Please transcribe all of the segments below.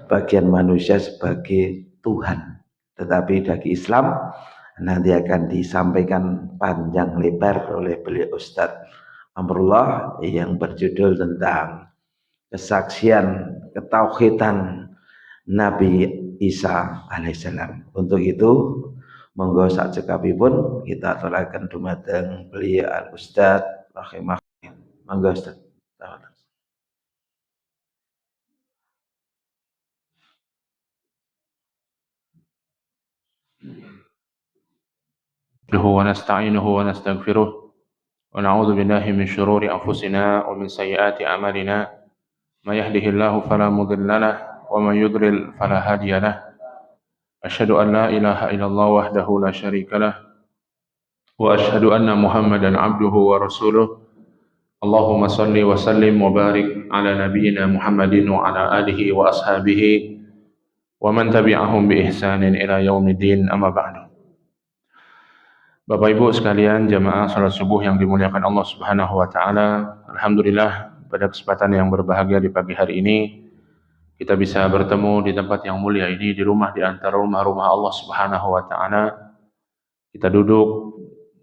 bagian manusia sebagai Tuhan. Tetapi bagi Islam nanti akan disampaikan panjang lebar oleh beliau Ustadz Amrullah yang berjudul tentang kesaksian ketauhidan Nabi Isa alaihissalam. Untuk itu monggo sak cekapipun kita aturaken dumateng beliau Al Ustadz rahimahullah. Monggo Ustadz. ونستعينه ونستغفره ونعوذ بالله من شرور أنفسنا ومن سيئات أعمالنا ما يهده الله فلا مضل له ومن يضلل فلا هادي له أشهد أن لا إله إلا الله وحده لا شريك له وأشهد أن محمدا عبده ورسوله اللهم صل وسلم وبارك على نبينا محمد وعلى آله وأصحابه ومن تبعهم بإحسان إلى يوم الدين أما بعد. Bapak Ibu sekalian, jamaah salat subuh yang dimuliakan Allah Subhanahu wa taala. Alhamdulillah pada kesempatan yang berbahagia di pagi hari ini kita bisa bertemu di tempat yang mulia ini, di rumah di antara rumah-rumah Allah Subhanahu wa taala. Kita duduk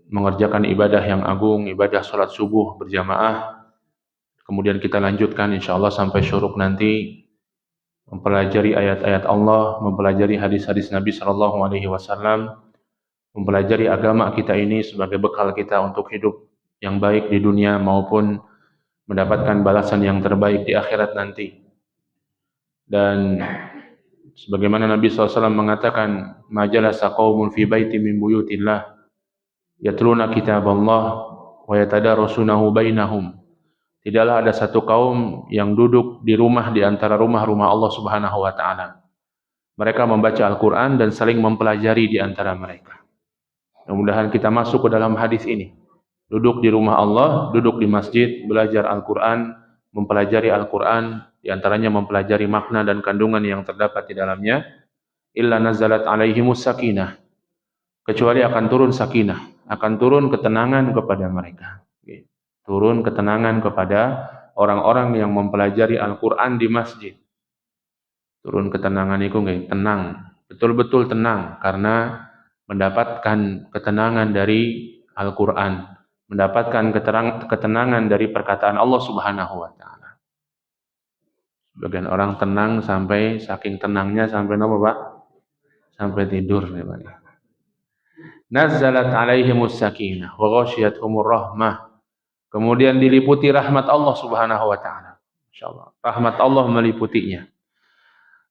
mengerjakan ibadah yang agung, ibadah salat subuh berjamaah. Kemudian kita lanjutkan insyaallah sampai syuruk nanti mempelajari ayat-ayat Allah, mempelajari hadis-hadis Nabi sallallahu alaihi wasallam. Mempelajari agama kita ini sebagai bekal kita untuk hidup yang baik di dunia maupun mendapatkan balasan yang terbaik di akhirat nanti. Dan sebagaimana Nabi SAW mengatakan, majalasa qaumun fi baiti min buyutillah yatluna kitaballah wa yatadarasunahu bainahum. Tidaklah ada satu kaum yang duduk di rumah di antara rumah-rumah Allah Subhanahu wa taala. Mereka membaca Al-Qur'an dan saling mempelajari di antara mereka. Mudah-mudahan kita masuk ke dalam hadis ini. Duduk di rumah Allah, duduk di masjid, belajar Al-Quran, mempelajari Al-Quran, di antaranya mempelajari makna dan kandungan yang terdapat di dalamnya. Illa nazalat alaihimus sakinah. Kecuali akan turun sakinah, akan turun ketenangan kepada mereka. Turun ketenangan kepada orang-orang yang mempelajari Al-Quran di masjid. Turun ketenangan itu tenang, betul-betul tenang, karena mendapatkan ketenangan dari Al-Quran, mendapatkan ketenangan dari perkataan Allah Subhanahu wa taala. Sebagian orang tenang sampai saking tenangnya sampai apa, Pak? Sampai tidur nih, Pak. Nazzalat alaihimus sakinah wa ghasyiyatuhumur rahmah. Kemudian diliputi rahmat Allah Subhanahu wa taala. Insyaallah, rahmat Allah meliputinya.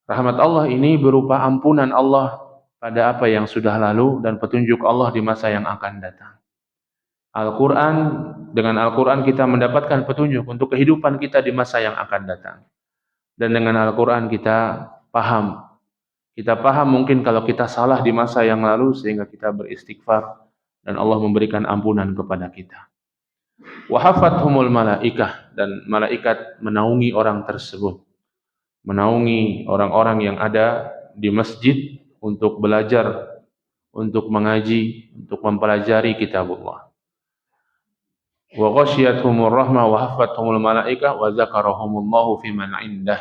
Rahmat Allah ini berupa ampunan Allah pada apa yang sudah lalu dan petunjuk Allah di masa yang akan datang. Al-Quran, dengan Al-Quran kita mendapatkan petunjuk untuk kehidupan kita di masa yang akan datang. Dan dengan Al-Quran kita paham. Kita paham mungkin kalau kita salah di masa yang lalu sehingga kita beristighfar dan Allah memberikan ampunan kepada kita. Wa hafathumul malaikah, dan malaikat menaungi orang tersebut. Menaungi orang-orang yang ada di masjid untuk belajar, untuk mengaji, untuk mempelajari kitabullah. Wa ghasyiyatuhumur rahmah wa hafathumul malaikah wa dzakarahumullahu fi man indah.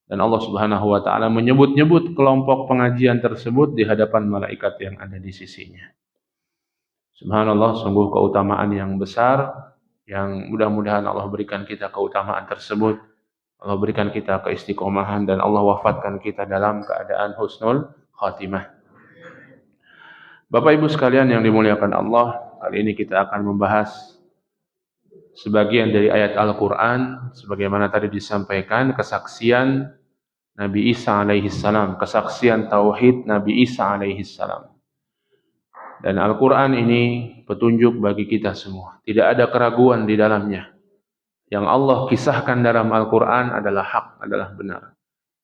Dan Allah Subhanahu wa taala menyebut-nyebut kelompok pengajian tersebut di hadapan malaikat yang ada di sisinya. Subhanallah, sungguh keutamaan yang besar yang mudah-mudahan Allah berikan kita keutamaan tersebut. Allah berikan kita keistiqomahan dan Allah wafatkan kita dalam keadaan husnul khatimah. Bapak Ibu sekalian yang dimuliakan Allah, kali ini kita akan membahas sebagian dari ayat Al-Quran, sebagaimana tadi disampaikan, kesaksian Nabi Isa alaihissalam, kesaksian Tauhid Nabi Isa alaihissalam. Dan Al-Quran ini petunjuk bagi kita semua, tidak ada keraguan di dalamnya. Yang Allah kisahkan dalam Al-Quran adalah hak, adalah benar.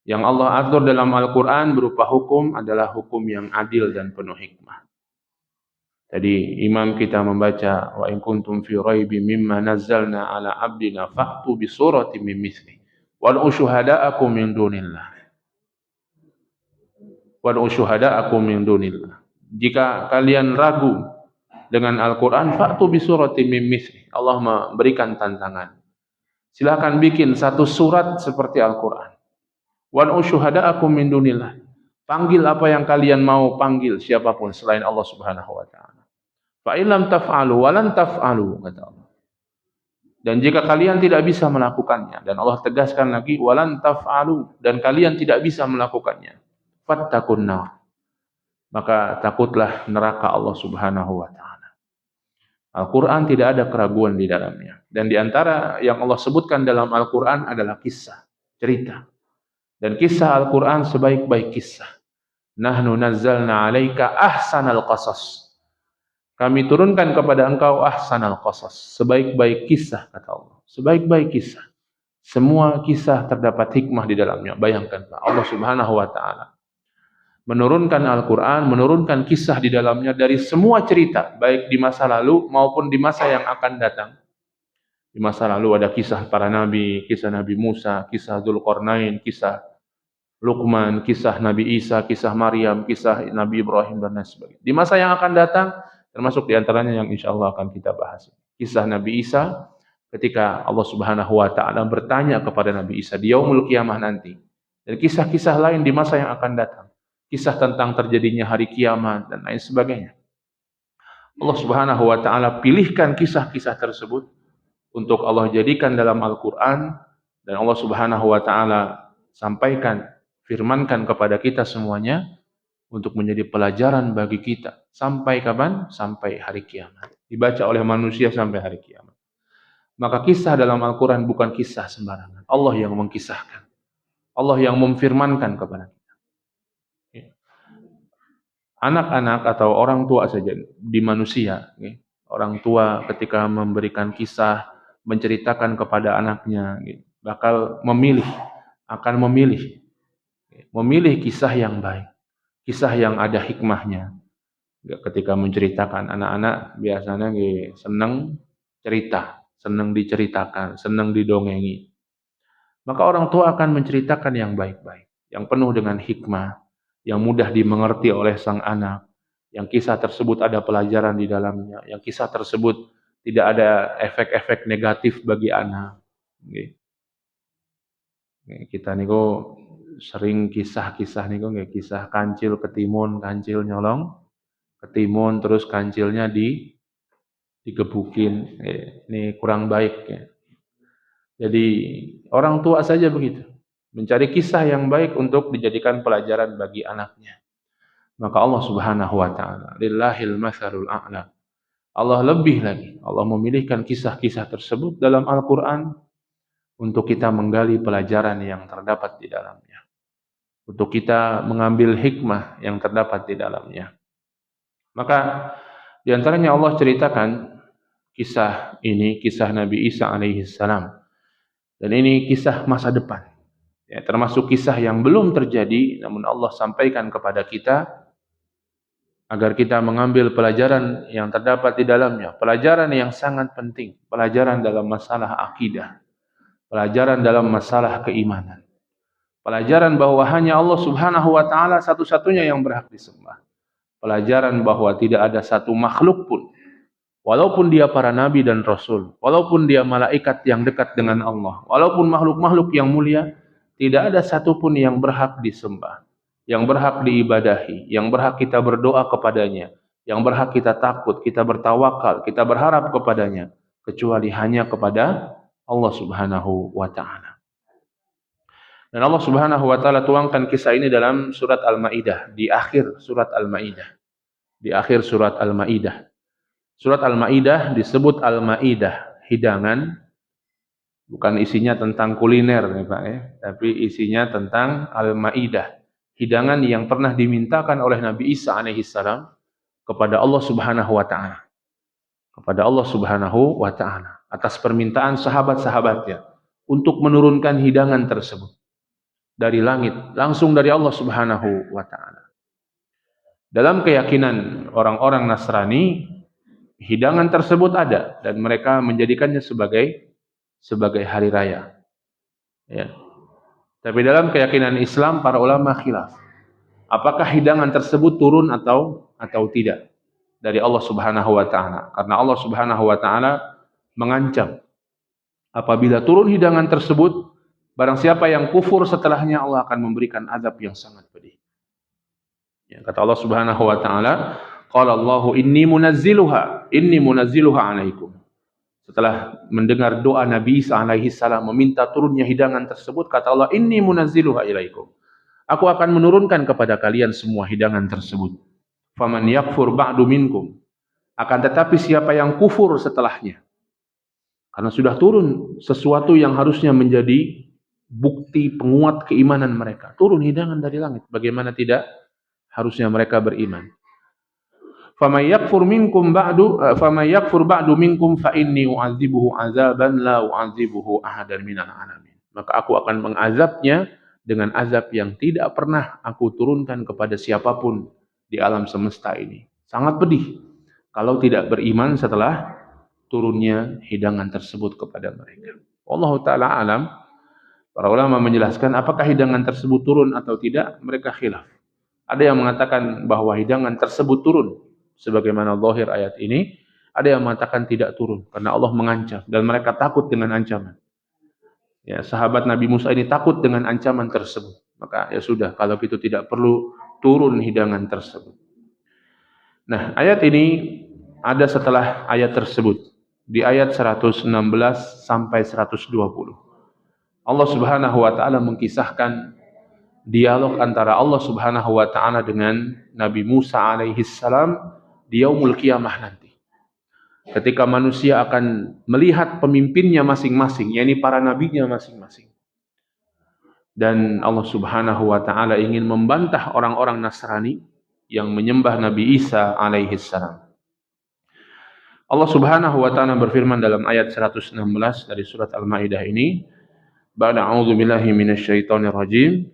Yang Allah atur dalam Al-Quran berupa hukum adalah hukum yang adil dan penuh hikmah. Tadi imam kita membaca, wa in kuntum fi raibin mimma nazzalna ala abdina fa'tu bi suratin min mithli wad'u syuhada'akum min dunillah. Wad'u syuhada'akum min dunillah. Jika kalian ragu dengan Al-Quran, fa'tu bi suratin min mithli. Allah memberikan tantangan. Silakan bikin satu surat seperti Al-Quran. Wad'u syuhada'akum min dunillah. Panggil apa yang kalian mau panggil siapapun selain Allah Subhanahu wa taala. Fa illam taf'alu wa lan taf'alu, kata Allah. Dan jika kalian tidak bisa melakukannya, dan Allah tegaskan lagi walan taf'alu, dan kalian tidak bisa melakukannya, fattaqun nar, maka takutlah neraka Allah Subhanahu wa taala. Al-Qur'an tidak ada keraguan di dalamnya. Dan di antara yang Allah sebutkan dalam Al-Qur'an adalah kisah, cerita. Dan kisah Al-Qur'an sebaik-baik kisah. Nahnu nazzalna 'alaika ahsanal qasas. Kami turunkan kepada engkau ahsanal qasas, sebaik-baik kisah, kata Allah. Sebaik-baik kisah. Semua kisah terdapat hikmah di dalamnya. Bayangkan Pak, Allah Subhanahu wa taala menurunkan Al-Qur'an, menurunkan kisah di dalamnya dari semua cerita, baik di masa lalu maupun di masa yang akan datang. Di masa lalu ada kisah para nabi, kisah Nabi Musa, kisah Dzulqarnain, kisah Luqman, kisah Nabi Isa, kisah Maryam, kisah Nabi Ibrahim, dan lain sebagainya. Di masa yang akan datang, termasuk diantaranya yang insya Allah akan kita bahas. Kisah Nabi Isa, ketika Allah Subhanahu wa taala bertanya kepada Nabi Isa di yaumul kiamah nanti. Dan kisah-kisah lain di masa yang akan datang. Kisah tentang terjadinya hari kiamat dan lain sebagainya. Allah Subhanahu wa taala pilihkan kisah-kisah tersebut untuk Allah jadikan dalam Al-Qur'an, dan Allah Subhanahu wa taala sampaikan, firmankan kepada kita semuanya untuk menjadi pelajaran bagi kita. Sampai kapan? Sampai hari kiamat. Dibaca oleh manusia sampai hari kiamat. Maka kisah dalam Al-Quran bukan kisah sembarangan. Allah yang mengkisahkan. Allah yang memfirmankan kepada kita. Anak-anak atau orang tua saja di manusia, orang tua ketika memberikan kisah, menceritakan kepada anaknya, bakal akan memilih kisah yang baik, kisah yang ada hikmahnya. Ketika menceritakan, anak-anak biasanya senang cerita, senang diceritakan, senang didongengi. Maka orang tua akan menceritakan yang baik-baik, yang penuh dengan hikmah, yang mudah dimengerti oleh sang anak, yang kisah tersebut ada pelajaran di dalamnya, yang kisah tersebut tidak ada efek-efek negatif bagi anak. Kita niku sering kisah-kisah niku nggih, kisah kancil ketimun, kancil nyolong ketimun, terus kancilnya digebukin. Ini kurang baik ya. Jadi orang tua saja begitu, mencari kisah yang baik untuk dijadikan pelajaran bagi anaknya. Maka Allah Subhanahu wa taala, lillahil matsalul a'la. Allah lebih lagi, Allah memilihkan kisah-kisah tersebut dalam Al-Qur'an untuk kita menggali pelajaran yang terdapat di dalamnya. Untuk kita mengambil hikmah yang terdapat di dalamnya. Maka di antaranya Allah ceritakan kisah ini, kisah Nabi Isa alaihi salam. Dan ini kisah masa depan. Ya, termasuk kisah yang belum terjadi, namun Allah sampaikan kepada kita agar kita mengambil pelajaran yang terdapat di dalamnya. Pelajaran yang sangat penting. Pelajaran dalam masalah akidah. Pelajaran dalam masalah keimanan. Pelajaran bahwa hanya Allah Subhanahu wa taala satu-satunya yang berhak disembah. Pelajaran bahwa tidak ada satu makhluk pun, walaupun dia para nabi dan rasul, walaupun dia malaikat yang dekat dengan Allah, walaupun makhluk-makhluk yang mulia, tidak ada satupun yang berhak disembah, yang berhak diibadahi, yang berhak kita berdoa kepadanya, yang berhak kita takut, kita bertawakal, kita berharap kepadanya, kecuali hanya kepada Allah Subhanahu wa taala. Dan Allah Subhanahu wa taala tuangkan kisah ini dalam surat Al-Maidah, di akhir surat Al-Maidah. Di akhir surat Al-Maidah. Surat Al-Maidah disebut Al-Maidah, hidangan, bukan isinya tentang kuliner nih Pak ya, tapi isinya tentang Al-Maidah, hidangan yang pernah dimintakan oleh Nabi Isa alaihi salam kepada Allah Subhanahu wa taala. Kepada Allah Subhanahu wa taala atas permintaan sahabat-sahabatnya untuk menurunkan hidangan tersebut dari langit, langsung dari Allah Subhanahu wa taala. Dalam keyakinan orang-orang Nasrani, hidangan tersebut ada dan mereka menjadikannya sebagai hari raya. Ya. Tapi dalam keyakinan Islam para ulama khilaf. Apakah hidangan tersebut turun atau tidak dari Allah Subhanahu wa taala? Karena Allah Subhanahu wa taala mengancam apabila turun hidangan tersebut, Barang siapa yang kufur setelahnya, Allah akan memberikan azab yang sangat pedih. Ya, kata Allah Subhanahu wa taala, qala Allahu inni munazziluha alaikum. Setelah mendengar doa Nabi Isa alaihi salam meminta turunnya hidangan tersebut, kata Allah, inni munazziluha ilaikum. Aku akan menurunkan kepada kalian semua hidangan tersebut. Faman yakfur ba'du minkum. Akan tetapi siapa yang kufur setelahnya, karena sudah turun sesuatu yang harusnya menjadi bukti penguat keimanan mereka. Turun hidangan dari langit. Bagaimana tidak harusnya mereka beriman? Faman yakfur ba'du minkum fa inni u'adzibuhu 'adzaban la u'adzibuhu ahadan minal 'alamin. Maka aku akan mengazabnya dengan azab yang tidak pernah aku turunkan kepada siapapun di alam semesta ini. Sangat pedih kalau tidak beriman setelah turunnya hidangan tersebut kepada mereka. Allah taala alam. Para ulama menjelaskan apakah hidangan tersebut turun atau tidak, mereka khilaf. Ada yang mengatakan bahwa hidangan tersebut turun sebagaimana zahir ayat ini, ada yang mengatakan tidak turun karena Allah mengancam dan mereka takut dengan ancaman. Ya, sahabat Nabi Musa ini takut dengan ancaman tersebut. Maka ya sudah, kalau itu tidak perlu turun hidangan tersebut. Nah, ayat ini ada setelah ayat tersebut di ayat 116 sampai 120. Allah Subhanahu wa taala mengkisahkan dialog antara Allah Subhanahu wa taala dengan Nabi Musa alaihi salam di yaumul qiyamah nanti. Ketika manusia akan melihat pemimpinnya masing-masing, yakni para nabinya masing-masing. Dan Allah Subhanahu wa taala ingin membantah orang-orang Nasrani yang menyembah Nabi Isa alaihi salam. Allah Subhanahu wa taala berfirman dalam ayat 116 dari surat Al-Maidah ini, ba'da a'udzu billahi minasyaitonir rajim.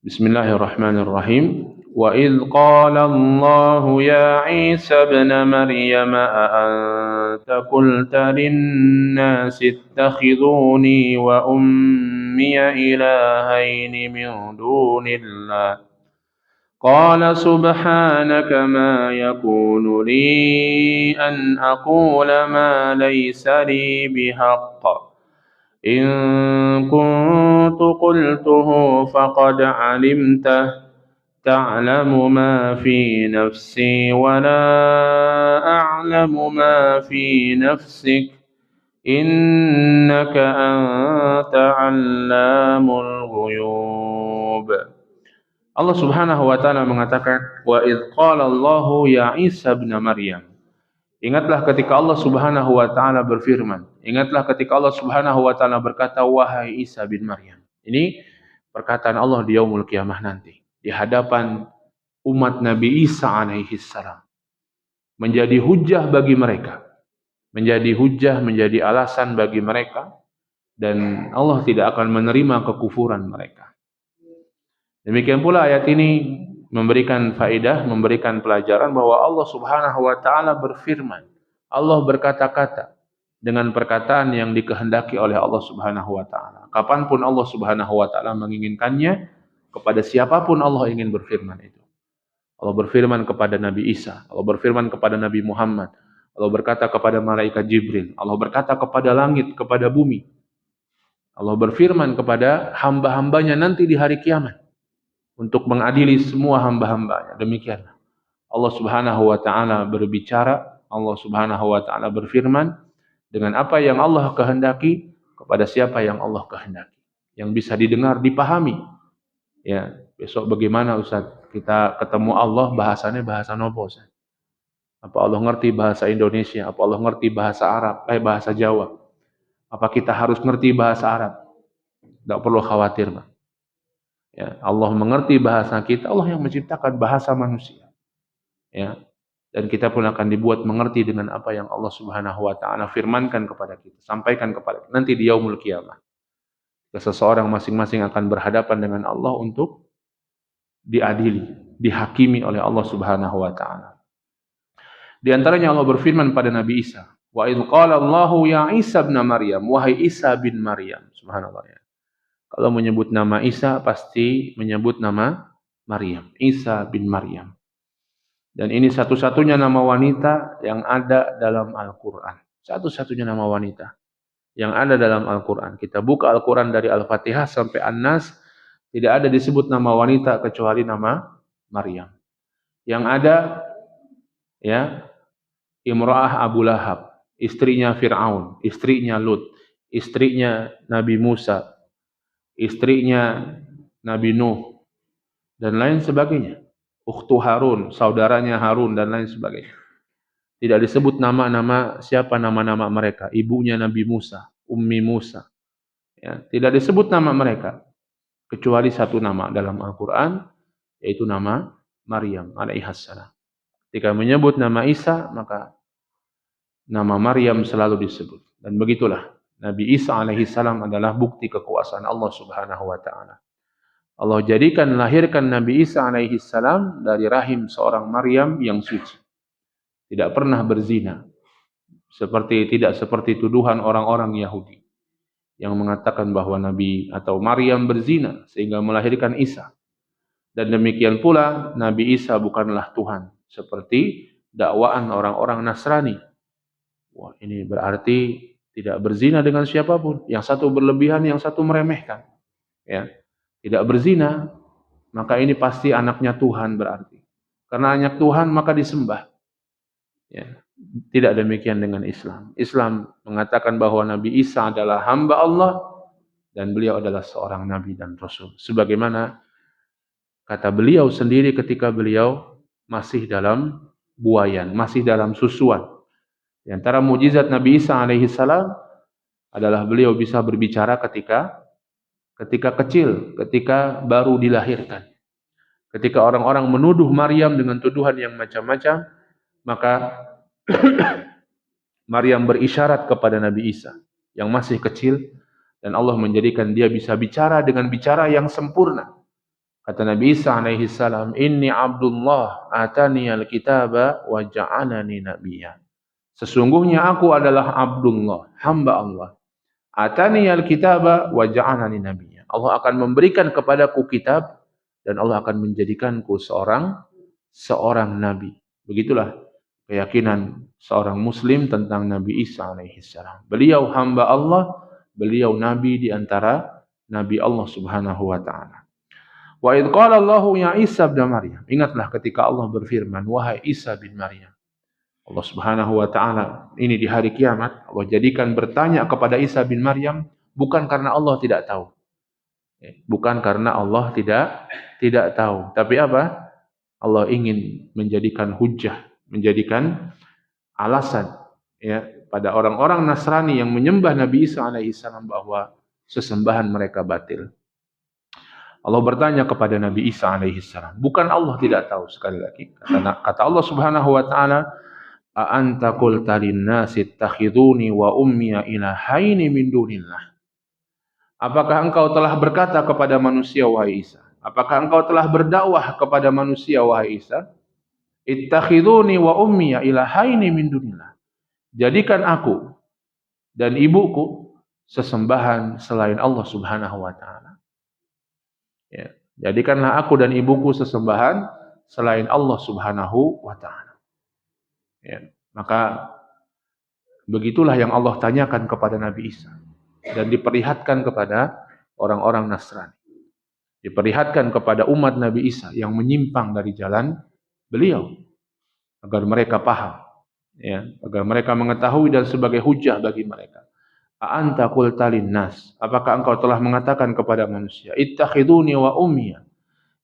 Bismillahirrahmanirrahim. Wa idz qala Allah ya Isa ibn Maryam a anta qulta lin-nasi ittakhiduni wa ummi ilahaini min dunillah. Qala subhanaka ma yakunu li an aqula ma laysa li bihaqq. In kuntu qultuhu faqad alimtah ta'lamu ma fi nafsi wa la a'lamu ma fi nafsik innaka anta 'allamul ghuyub. Allah Subhanahu wa taala mengatakan, wa idz qala Allahu ya Isa ibn Maryam. Ingatlah ketika Allah Subhanahu wa taala berfirman. Ingatlah ketika Allah Subhanahu wa taala berkata, wahai Isa bin Maryam. Ini perkataan Allah di yaumul qiyamah nanti, di hadapan umat Nabi Isa alaihi salam. Menjadi hujjah bagi mereka. Menjadi hujjah, menjadi alasan bagi mereka, dan Allah tidak akan menerima kekufuran mereka. Demikian pula ayat ini memberikan faedah, memberikan pelajaran bahwa Allah Subhanahu wa taala berfirman. Allah berkata-kata dengan perkataan yang dikehendaki oleh Allah Subhanahu wa taala. Kapanpun Allah Subhanahu wa taala menginginkannya, kepada siapapun Allah ingin berfirman itu. Allah berfirman kepada Nabi Isa, Allah berfirman kepada Nabi Muhammad, Allah berkata kepada malaikat Jibril, Allah berkata kepada langit, kepada bumi. Allah berfirman kepada hamba-hambanya nanti di hari kiamat untuk mengadili semua hamba-hambanya. Demikianlah Allah Subhanahu wa taala berbicara, Allah Subhanahu wa taala berfirman dengan apa yang Allah kehendaki kepada siapa yang Allah kehendaki. Yang bisa didengar, dipahami. Ya, besok bagaimana Ustaz? Kita ketemu Allah, bahasanya bahasa apa Ustaz? Apa Allah ngerti bahasa Indonesia? Apa Allah ngerti bahasa Arab? Bahasa Jawa? Apa kita harus ngerti bahasa Arab? Tidak perlu khawatir, Pak. Ya, Allah mengerti bahasa kita, Allah yang menciptakan bahasa manusia. Ya, dan kita pun akan dibuat mengerti dengan apa yang Allah Subhanahu wa taala firmankan kepada kita, sampaikan kepada kita nanti di yaumul qiyamah. Seseorang masing-masing akan berhadapan dengan Allah untuk diadili, dihakimi oleh Allah Subhanahu wa taala. Di antaranya Allah berfirman pada Nabi Isa, wa idz qala Allahu ya Isa ibn Maryam, wahai Isa bin Maryam. Subhanallah ya. Kalau menyebut nama Isa pasti menyebut nama Maryam, Isa bin Maryam. Dan ini satu-satunya nama wanita yang ada dalam Al-Quran. Satu-satunya nama wanita yang ada dalam Al-Quran. Kita buka Al-Quran dari Al-Fatihah sampai An-Nas, tidak ada disebut nama wanita kecuali nama Maryam. Yang ada ya Imra'ah Abu Lahab, istrinya Fir'aun, istrinya Lut, istrinya Nabi Musa, istrinya Nabi Nuh, dan lain sebagainya. Ukhtu Harun, saudaranya Harun, dan lain sebagainya. Tidak disebut nama-nama siapa nama-nama mereka. Ibunya Nabi Musa, Ummi Musa. Ya, tidak disebut nama mereka. Kecuali satu nama dalam Al-Quran, yaitu nama Maryam alaihissalam. Ketika menyebut nama Isa, maka nama Maryam selalu disebut. Dan begitulah, Nabi Isa alaihissalam adalah bukti kekuasaan Allah subhanahu wa ta'ala. Allah jadikan lahirkan Nabi Isa alaihissalam dari rahim seorang Maryam yang suci. Tidak pernah berzina. Tidak seperti tuduhan orang-orang Yahudi yang mengatakan bahwa Nabi atau Maryam berzina sehingga melahirkan Isa. Dan demikian pula Nabi Isa bukanlah Tuhan, seperti dakwaan orang-orang Nasrani. Wah, ini berarti tidak berzina dengan siapapun. Yang satu berlebihan, yang satu meremehkan. Ya, tidak berzina, maka ini pasti anaknya Tuhan berarti. Karena anak Tuhan maka disembah. Ya, tidak demikian dengan Islam. Islam mengatakan bahwa Nabi Isa adalah hamba Allah dan beliau adalah seorang nabi dan rasul. Sebagaimana kata beliau sendiri ketika beliau masih dalam buayan, masih dalam susuan. Di antara mukjizat Nabi Isa alaihissalam adalah beliau bisa berbicara ketika kecil, ketika baru dilahirkan. Ketika orang-orang menuduh Maryam dengan tuduhan yang macam-macam, maka Maryam berisyarat kepada Nabi Isa yang masih kecil dan Allah menjadikan dia bisa bicara dengan bicara yang sempurna. Kata Nabi Isa alaihissalam, "Inni Abdullah atani al-kitaba wa ja'alani nabiyya." Sesungguhnya aku adalah Abdullah, hamba Allah. Atani al-kitaba wa ja'alani nabiyya. Allah akan memberikan kepadaku kitab dan Allah akan menjadikanku seorang nabi. Begitulah keyakinan seorang muslim tentang Nabi Isa alaihissalam. Beliau hamba Allah, beliau nabi di antara nabi Allah subhanahu wa ta'ala. Wa idh qala Allahu ya Isa bin Maryam. Ingatlah ketika Allah berfirman, wahai Isa bin Maryam. Allah subhanahu wa ta'ala ini di hari kiamat, Allah jadikan bertanya kepada Isa bin Maryam bukan karena Allah tidak tahu. Bukan karena Allah tidak tahu. Tapi apa? Allah ingin menjadikan hujjah, menjadikan alasan ya pada orang-orang Nasrani yang menyembah Nabi Isa alaihissalam bahwa sesembahan mereka batil. Allah bertanya kepada Nabi Isa alaihissalam, bukan Allah tidak tahu. Sekali lagi kata Allah subhanahu wa ta'ala, a anta qulta lin-nasi ittakhiduni wa ummiya ilahaini min dunillah. Apakah engkau telah berkata kepada manusia wahai Isa? Apakah engkau telah berdakwah kepada manusia wahai Isa? Ittakhiduni wa ummiya ilahaini min dunillah. Jadikan aku dan ibuku sesembahan selain Allah subhanahu wa ta'ala. Ya, jadikanlah aku dan ibuku sesembahan selain Allah subhanahu wa ta'ala. Ya, maka begitulah yang Allah tanyakan kepada Nabi Isa dan diperlihatkan kepada orang-orang Nasrani. Diperlihatkan kepada umat Nabi Isa yang menyimpang dari jalan beliau agar mereka paham, ya, agar mereka mengetahui dan sebagai hujjah bagi mereka. A anta qulta lin-nas, apakah engkau telah mengatakan kepada manusia, ittakhiduni wa ummiya,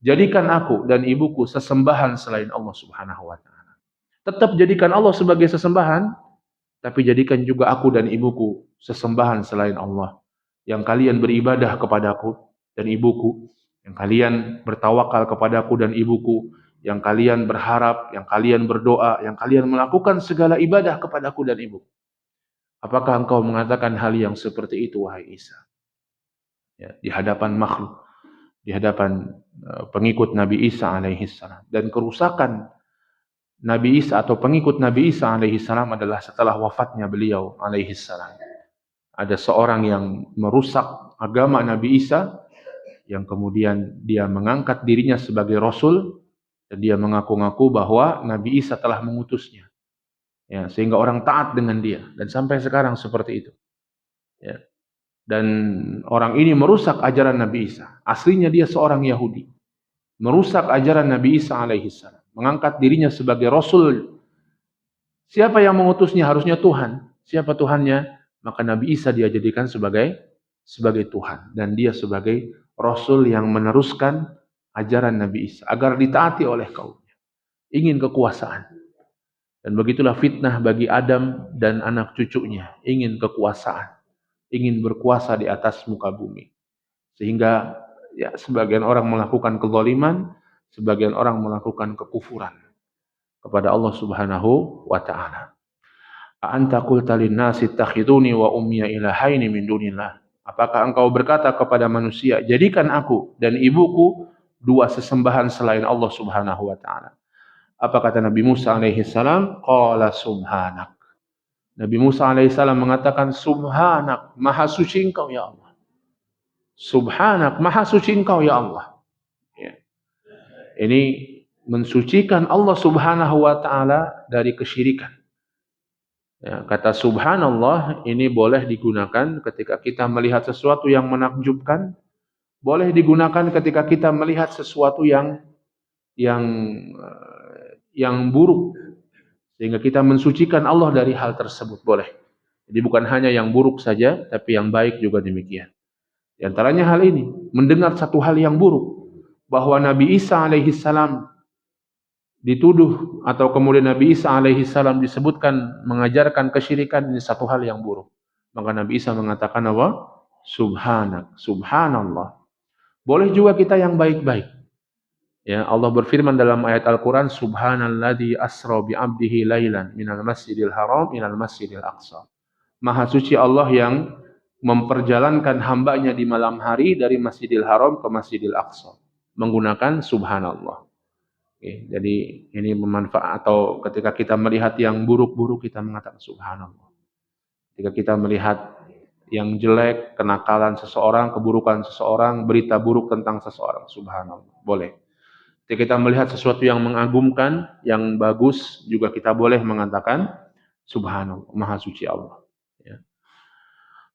jadikan aku dan ibuku sesembahan selain Allah subhanahu wa ta'ala. Tetap jadikan Allah sebagai sesembahan, tapi jadikan juga aku dan ibuku sesembahan selain Allah. Yang kalian beribadah kepadaku dan ibuku, yang kalian bertawakal kepadaku dan ibuku, yang kalian berharap, yang kalian berdoa, yang kalian melakukan segala ibadah kepadaku dan ibuku. Apakah engkau mengatakan hal yang seperti itu, wahai Isa? Ya, di hadapan makhluk, di hadapan pengikut Nabi Isa alaihissalam. Dan kerusakan Nabi Isa atau pengikut Nabi Isa alaihissalam adalah setelah wafatnya beliau alaihissalam. Ada seorang yang merusak agama Nabi Isa, yang kemudian dia mengangkat dirinya sebagai Rasul, dan dia mengaku-ngaku bahwa Nabi Isa telah mengutusnya. Ya, sehingga orang taat dengan dia. Dan sampai sekarang seperti itu. Ya. Dan orang ini merusak ajaran Nabi Isa. Aslinya dia seorang Yahudi. Merusak ajaran Nabi Isa alaihissalam. Mengangkat dirinya sebagai Rasul. Siapa yang mengutusnya? Harusnya Tuhan. Siapa Tuhannya? Maka Nabi Isa dia jadikan sebagai Tuhan. Dan dia sebagai Rasul yang meneruskan ajaran Nabi Isa. Agar ditaati oleh kaumnya. Ingin kekuasaan. Dan begitulah fitnah bagi Adam dan anak cucunya. Ingin kekuasaan. Ingin berkuasa di atas muka bumi. Sehingga ya sebagian orang melakukan kezaliman, sebagian orang melakukan kekufuran kepada Allah Subhanahu wa taala. A'anta qulta lin-nasi ittakhiduni wa ummiya ilahaini min dunillah. Apakah engkau berkata kepada manusia, jadikan aku dan ibuku dua sesembahan selain Allah Subhanahu wa taala. Apa kata Nabi Musa alaihi salam? Qala subhanak. Nabi Musa alaihissalam mengatakan, Subhanak, maha suci engkau ya Allah. Subhanak, maha suci engkau ya Allah. Ya. Ini mensucikan Allah subhanahu wa ta'ala dari kesyirikan. Ya, kata subhanallah ini boleh digunakan ketika kita melihat sesuatu yang menakjubkan. Boleh digunakan ketika kita melihat sesuatu yang buruk. Sehingga kita mensucikan Allah dari hal tersebut, boleh. Jadi bukan hanya yang buruk saja, tapi yang baik juga demikian. Di antaranya hal ini, mendengar satu hal yang buruk, bahwa Nabi Isa alaihissalam dituduh, atau kemudian Nabi Isa alaihissalam disebutkan mengajarkan kesyirikan, ini satu hal yang buruk. Maka Nabi Isa mengatakan apa? Subhanak, subhanallah. Boleh juga kita yang baik-baik. Ya, Allah berfirman dalam ayat Al-Quran, Subhanalladzi asra bi'abdihi laylan minal masjidil haram minal masjidil aqsa. Maha suci Allah yang memperjalankan hambanya di malam hari dari Masjidil Haram ke Masjidil Aqsa. Menggunakan Subhanallah. Oke, jadi ini bermanfaat, atau ketika kita melihat yang buruk-buruk kita mengatakan Subhanallah. Ketika kita melihat yang jelek, kenakalan seseorang, keburukan seseorang, berita buruk tentang seseorang, Subhanallah. Boleh. Ketika kita melihat sesuatu yang mengagumkan, yang bagus, juga kita boleh mengatakan Subhanallah, Maha Suci Allah. Ya.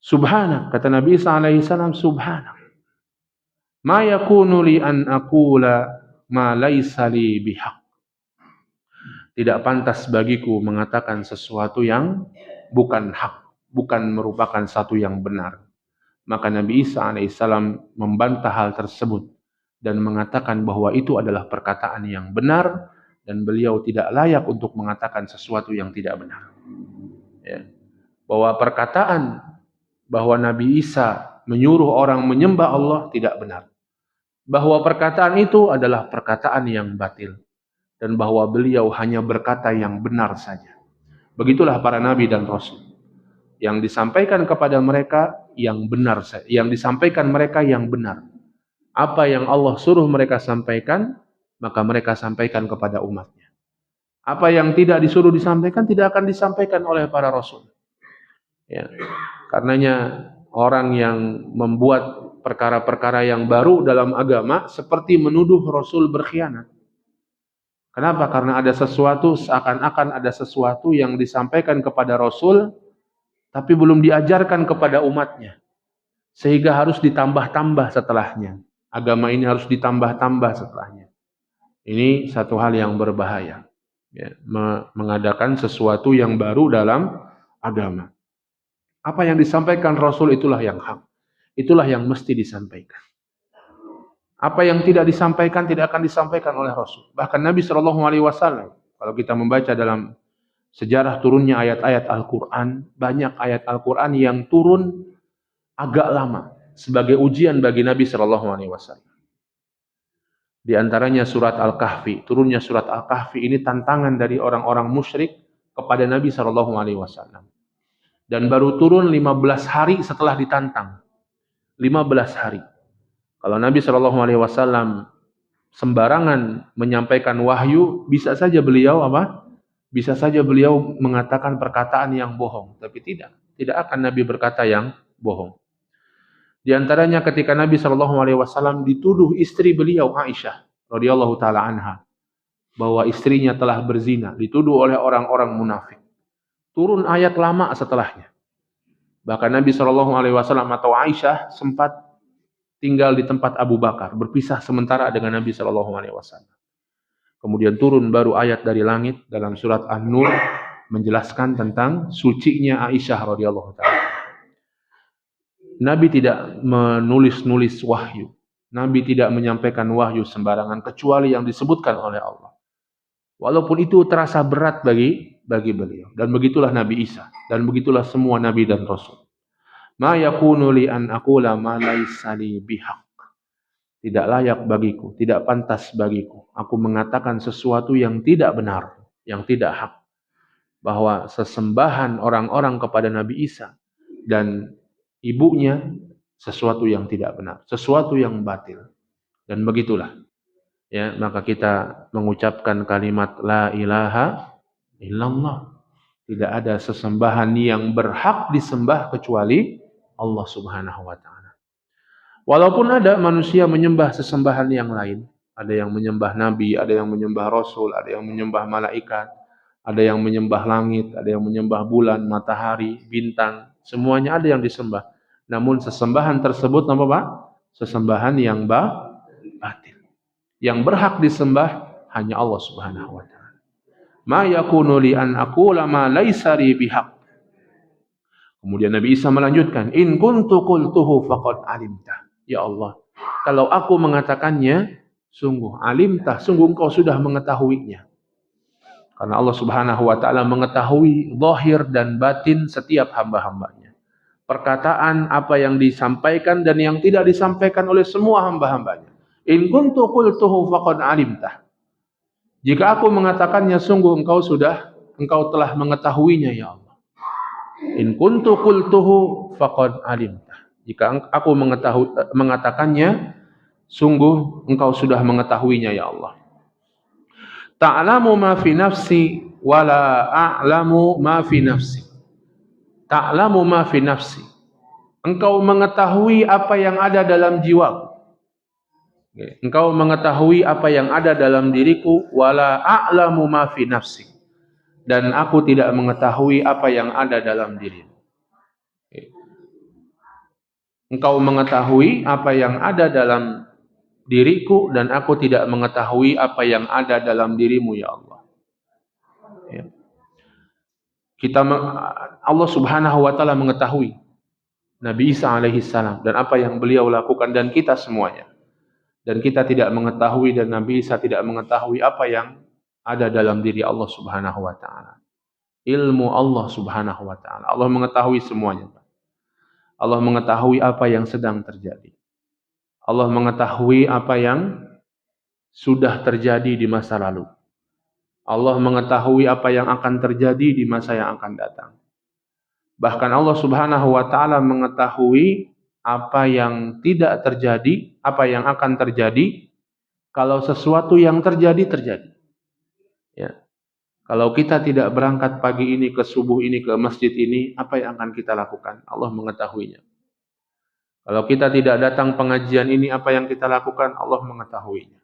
Subhanak, kata Nabi Isa alaihissalam, Subhanak. Ma yakunu li an aqula ma laisa li bihaq. Tidak pantas bagiku mengatakan sesuatu yang bukan hak, bukan merupakan satu yang benar. Maka Nabi Isa alaihissalam membantah hal tersebut dan mengatakan bahwa itu adalah perkataan yang benar dan beliau tidak layak untuk mengatakan sesuatu yang tidak benar. Ya. Bahwa perkataan bahwa Nabi Isa menyuruh orang menyembah Allah tidak benar. Bahwa perkataan itu adalah perkataan yang batil. Dan bahwa beliau hanya berkata yang benar saja. Begitulah para nabi dan rasul. Yang disampaikan kepada mereka yang benar saja. Yang disampaikan mereka yang benar. Apa yang Allah suruh mereka sampaikan, maka mereka sampaikan kepada umatnya. Apa yang tidak disuruh disampaikan, tidak akan disampaikan oleh para rasul. Ya. Karenanya orang yang membuat perkara-perkara yang baru dalam agama seperti menuduh Rasul berkhianat. Kenapa? Karena ada sesuatu, seakan-akan ada sesuatu yang disampaikan kepada Rasul tapi belum diajarkan kepada umatnya. Sehingga harus ditambah-tambah setelahnya. Agama ini harus ditambah-tambah setelahnya. Ini satu hal yang berbahaya. Ya, mengadakan sesuatu yang baru dalam agama. Apa yang disampaikan Rasul itulah yang hak. Itulah yang mesti disampaikan. Apa yang tidak disampaikan tidak akan disampaikan oleh Rasul. Bahkan Nabi SAW, kalau kita membaca dalam sejarah turunnya ayat-ayat Al-Quran, banyak ayat Al-Quran yang turun agak lama sebagai ujian bagi Nabi SAW. Di antaranya surat Al-Kahfi. Turunnya surat Al-Kahfi ini tantangan dari orang-orang musyrik kepada Nabi SAW. Dan baru turun 15 hari setelah ditantang. 15 hari. Kalau Nabi SAW sembarangan menyampaikan wahyu, bisa saja beliau apa? Bisa saja beliau mengatakan perkataan yang bohong. Tapi tidak akan Nabi berkata yang bohong. Di antaranya ketika Nabi SAW dituduh istri beliau Aisyah radhiyallahu taala anha bahwa istrinya telah berzina, dituduh oleh orang-orang munafik. Turun ayat lama setelahnya. Bahkan Nabi SAW atau Aisyah sempat tinggal di tempat Abu Bakar, berpisah sementara dengan Nabi SAW. Kemudian turun baru ayat dari langit dalam surat An-Nur menjelaskan tentang sucinya Aisyah radhiyallahu taala. Nabi tidak menulis-nulis wahyu. Nabi tidak menyampaikan wahyu sembarangan kecuali yang disebutkan oleh Allah. Walaupun itu terasa berat bagi beliau. Dan begitulah Nabi Isa. Dan begitulah semua Nabi dan Rasul. Ma yakunu li an aqula ma laisa li bihaq. Tidak layak bagiku, tidak pantas bagiku. Aku mengatakan sesuatu yang tidak benar, yang tidak hak. Bahwa sesembahan orang-orang kepada Nabi Isa dan ibunya sesuatu yang tidak benar, sesuatu yang batil. Dan begitulah. Ya, maka kita mengucapkan kalimat la ilaha illallah. Tidak ada sesembahan yang berhak disembah kecuali Allah Subhanahu wa taala. Walaupun ada manusia menyembah sesembahan yang lain, ada yang menyembah nabi, ada yang menyembah rasul, ada yang menyembah malaikat, ada yang menyembah langit, ada yang menyembah bulan, matahari, bintang, semuanya ada yang disembah. Namun sesembahan tersebut apa Pak? Sesembahan yang batil. Yang berhak disembah hanya Allah Subhanahu wa taala. Ma yakunu li an aqula ma laisa li bihaq. Kemudian Nabi Isa melanjutkan, in kuntu qultuhu faqad alimta. Ya Allah, kalau aku mengatakannya, sungguh alimta, sungguh engkau sudah mengetahuinya. Karena Allah Subhanahu wa taala mengetahui zahir dan batin setiap hamba-hambanya. Perkataan apa yang disampaikan dan yang tidak disampaikan oleh semua hamba-hambanya. In kuntu qultuhu faqad alimta. Jika aku mengatakannya, sungguh engkau telah mengetahuinya ya Allah. In kuntu qultuhu faqad alimta. Jika aku mengatakannya, sungguh engkau sudah mengetahuinya ya Allah. Ta'lamu ma fi nafsi wa la a'lamu ma fi nafsi. Ta'lamu ma fi nafsi. Engkau mengetahui apa yang ada dalam jiwaku. Engkau mengetahui apa yang ada dalam diriku, wala a'lamu ma fi nafsi. Dan aku tidak mengetahui apa yang ada dalam dirimu. Engkau mengetahui apa yang ada dalam diriku dan aku tidak mengetahui apa yang ada dalam dirimu ya Allah. Ya. Allah Subhanahu wa taala mengetahui Nabi Isa alaihi salam dan apa yang beliau lakukan dan kita semuanya. Dan kita tidak mengetahui dan Nabi Isa tidak mengetahui apa yang ada dalam diri Allah Subhanahu wa taala. Ilmu Allah Subhanahu wa taala. Allah mengetahui semuanya. Allah mengetahui apa yang sedang terjadi. Allah mengetahui apa yang sudah terjadi di masa lalu. Allah mengetahui apa yang akan terjadi di masa yang akan datang. Bahkan Allah Subhanahu wa taala mengetahui apa yang tidak terjadi, apa yang akan terjadi kalau sesuatu yang terjadi. Ya. Kalau kita tidak berangkat pagi ini ke subuh ini ke masjid ini, apa yang akan kita lakukan? Allah mengetahuinya. Kalau kita tidak datang pengajian ini, apa yang kita lakukan? Allah mengetahuinya.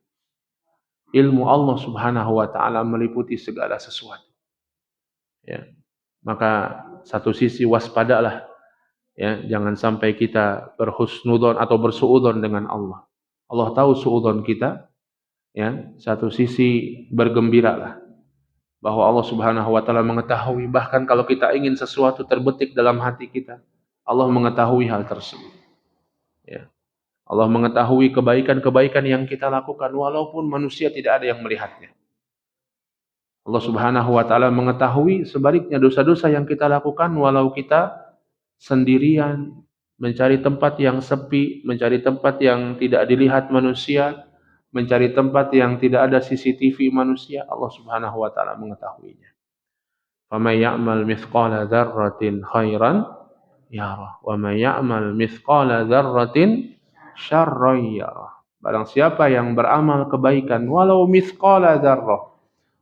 Ilmu Allah Subhanahu wa taala meliputi segala sesuatu. Ya. Maka satu sisi waspadalah, ya, jangan sampai kita berhusnudzon atau bersuudzon dengan Allah. Allah tahu suudzon kita, ya. Satu sisi bergembiralah bahwa Allah Subhanahu wa taala mengetahui, bahkan kalau kita ingin sesuatu terbetik dalam hati kita, Allah mengetahui hal tersebut. Ya. Allah mengetahui kebaikan-kebaikan yang kita lakukan walaupun manusia tidak ada yang melihatnya. Allah Subhanahu wa taala mengetahui sebaliknya dosa-dosa yang kita lakukan walau kita sendirian, mencari tempat yang sepi, mencari tempat yang tidak dilihat manusia, mencari tempat yang tidak ada CCTV manusia, Allah Subhanahu wa taala mengetahuinya. Faman ya'mal mithqala dzarratin khairan yarah wa man ya'mal mithqala dzarratin syarran yarah. Barang siapa yang beramal kebaikan walau mithqala dzarrah,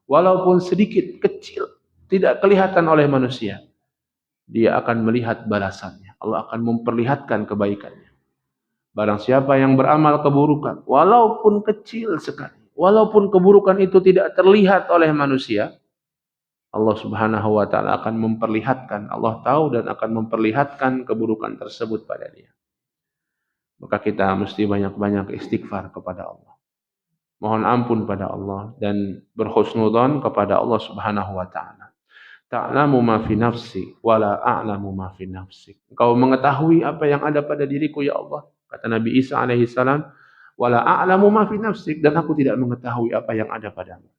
walaupun sedikit, kecil, tidak kelihatan oleh manusia, dia akan melihat balasannya. Allah akan memperlihatkan kebaikannya. Barang siapa yang beramal keburukan, walaupun kecil sekali, walaupun keburukan itu tidak terlihat oleh manusia, Allah Subhanahu wa taala akan memperlihatkan, Allah tahu dan akan memperlihatkan keburukan tersebut pada dia. Maka kita mesti banyak-banyak istighfar kepada Allah. Mohon ampun pada Allah dan berhusnudzon kepada Allah Subhanahu wa taala. Ta'lamu ma fi nafsi wa la a'lamu ma fi nafsik. Engkau mengetahui apa yang ada pada diriku ya Allah. Kata Nabi Isa alaihi salam, wa la a'lamu ma fi nafsik, dan aku tidak mengetahui apa yang ada padamu.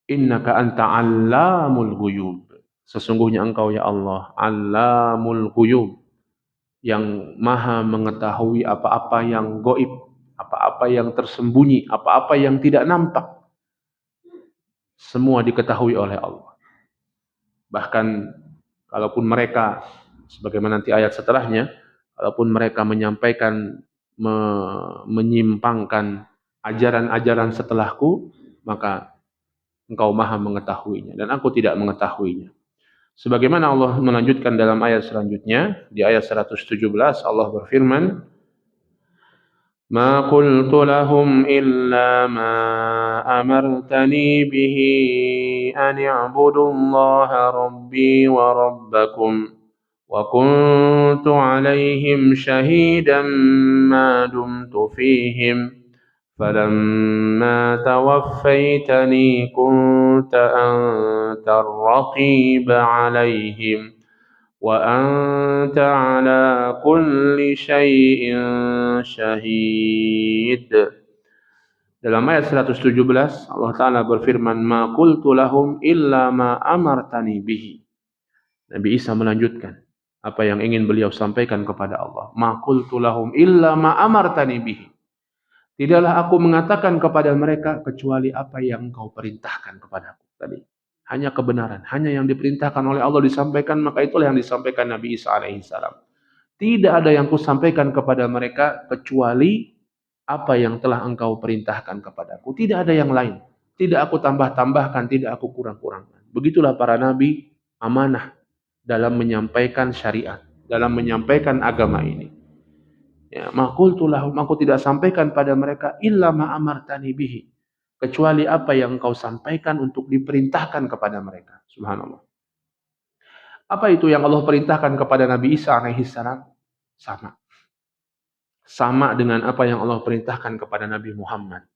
Innaka anta 'allamul ghuyub. Sesungguhnya engkau ya Allah 'allamul ghuyub, yang maha mengetahui apa-apa yang gaib, apa-apa yang tersembunyi, apa-apa yang tidak nampak. Semua diketahui oleh Allah. Bahkan kalaupun mereka, sebagaimana nanti ayat setelahnya, kalaupun mereka menyampaikan, menyimpangkan ajaran-ajaran setelahku, maka engkau maha mengetahuinya, dan aku tidak mengetahuinya. Sebagaimana Allah melanjutkan dalam ayat selanjutnya, di ayat 117 Allah berfirman, "Ma qultu lahum illa ma amartani bihi an i'budullaha rabbi wa rabbakum wa kuntu 'alaihim shahidan ma dumtu fihim falamma tawaffaytani kunta antar raqib 'alaihim wa anta 'ala kulli syai'in syahid." Dalam ayat 117 Allah Ta'ala berfirman, "Ma qultu lahum illa ma amartani bihi." Nabi Isa melanjutkan apa yang ingin beliau sampaikan kepada Allah. "Ma qultu lahum illa ma amartani bihi." Tidaklah aku mengatakan kepada mereka kecuali apa yang engkau perintahkan kepadaku tadi. Hanya kebenaran, hanya yang diperintahkan oleh Allah disampaikan, maka itulah yang disampaikan Nabi Isa alaihissalam. Tidak ada yang kusampaikan kepada mereka kecuali apa yang telah engkau perintahkan kepadaku. Tidak ada yang lain. Tidak aku tambah-tambahkan, tidak aku kurang-kurangkan. Begitulah para nabi amanah dalam menyampaikan syariat, dalam menyampaikan agama ini. Ya, ma qultu lahum, aku tidak sampaikan pada mereka illa ma amartani bihi, kecuali apa yang engkau sampaikan untuk diperintahkan kepada mereka. Subhanallah. Apa itu yang Allah perintahkan kepada Nabi Isa alaihissalam? Sama dengan apa yang Allah perintahkan kepada Nabi Muhammad.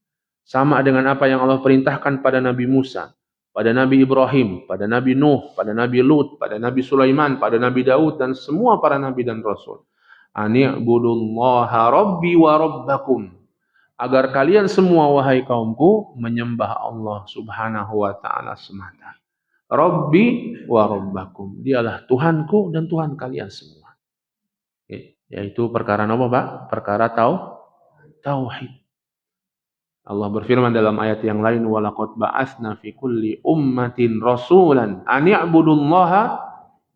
Sama dengan apa yang Allah perintahkan pada Nabi Musa, pada Nabi Ibrahim, pada Nabi Nuh, pada Nabi Lut, pada Nabi Sulaiman, pada Nabi Daud, dan semua para Nabi dan Rasul. Ani'budullaha rabbi wa rabbakum. Agar kalian semua, wahai kaumku, menyembah Allah Subhanahu wa ta'ala semata. Rabbi wa rabbakum. Dialah Tuhanku dan Tuhan kalian semua. Yaitu perkara apa, Pak? Perkara tauhid. Allah berfirman dalam ayat yang lain, walaqad ba'atsna fi kulli ummatin rasulan an i'budullaha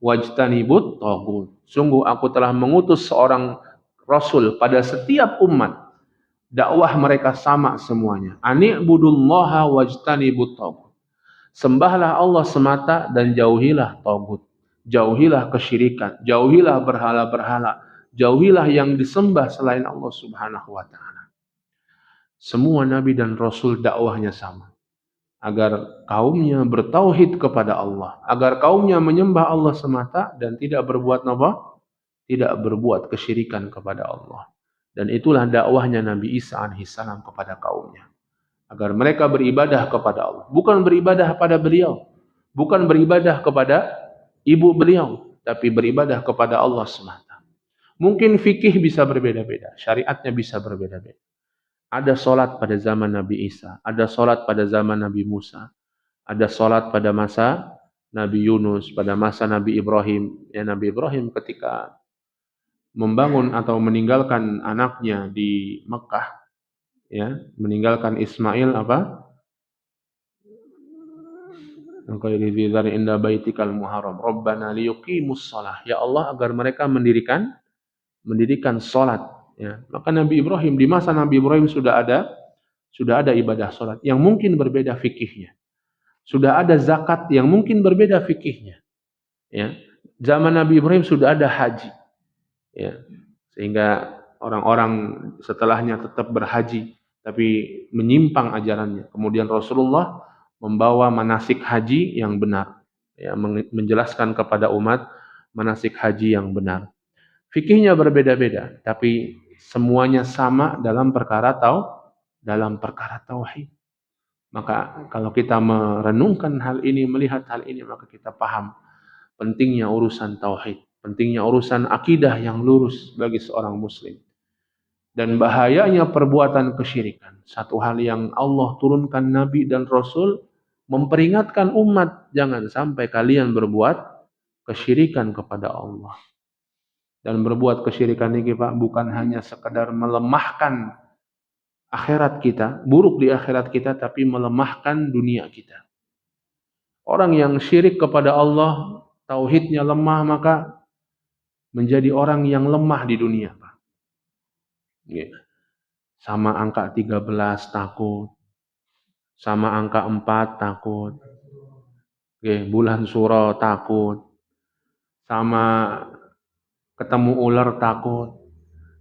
wajtanibut taghut. Sungguh aku telah mengutus seorang rasul pada setiap umat. Dakwah mereka sama semuanya. An i'budullaha wajtanibut taghut. Sembahlah Allah semata dan jauhilah taghut. Jauhilah kesyirikan, jauhilah berhala-berhala, jauhilah yang disembah selain Allah Subhanahu wa taala. Semua nabi dan rasul dakwahnya sama, agar kaumnya bertauhid kepada Allah, agar kaumnya menyembah Allah semata dan tidak berbuat apa? Tidak berbuat kesyirikan kepada Allah. Dan itulah dakwahnya Nabi Isa alaihissalam kepada kaumnya, agar mereka beribadah kepada Allah, bukan beribadah pada beliau, bukan beribadah kepada ibu beliau, tapi beribadah kepada Allah semata. Mungkin fikih bisa berbeda-beda, syariatnya bisa berbeda-beda. Ada solat pada zaman Nabi Isa, ada solat pada zaman Nabi Musa, ada solat pada masa Nabi Yunus, pada masa Nabi Ibrahim. Ya, Nabi Ibrahim ketika membangun atau meninggalkan anaknya di Mekah, ya, meninggalkan Ismail apa? Engkau dari inda baitikal muharram, Rabbana liyuqimus shalah. Ya Allah, agar mereka mendirikan salat. Ya, maka Nabi Ibrahim, di masa Nabi Ibrahim sudah ada ibadah salat yang mungkin berbeda fikihnya. Sudah ada zakat yang mungkin berbeda fikihnya. Ya, zaman Nabi Ibrahim sudah ada haji. Ya, sehingga orang-orang setelahnya tetap berhaji tapi menyimpang ajarannya. Kemudian Rasulullah membawa manasik haji yang benar, ya, menjelaskan kepada umat manasik haji yang benar. Fikihnya berbeda-beda, tapi semuanya sama dalam perkara tauhid. Maka kalau kita merenungkan hal ini, melihat hal ini, maka kita paham pentingnya urusan tauhid, pentingnya urusan akidah yang lurus bagi seorang muslim. Dan bahayanya perbuatan kesyirikan. Satu hal yang Allah turunkan Nabi dan Rasul memperingatkan umat, jangan sampai kalian berbuat kesyirikan kepada Allah. Dan berbuat kesyirikan ini Pak, bukan hanya sekedar melemahkan akhirat kita, buruk di akhirat kita, tapi melemahkan dunia kita. Orang yang syirik kepada Allah, tauhidnya lemah, maka menjadi orang yang lemah di dunia Pak. Sama angka 13 takut, sama angka 4 takut, bulan suro takut, sama ketemu ular takut,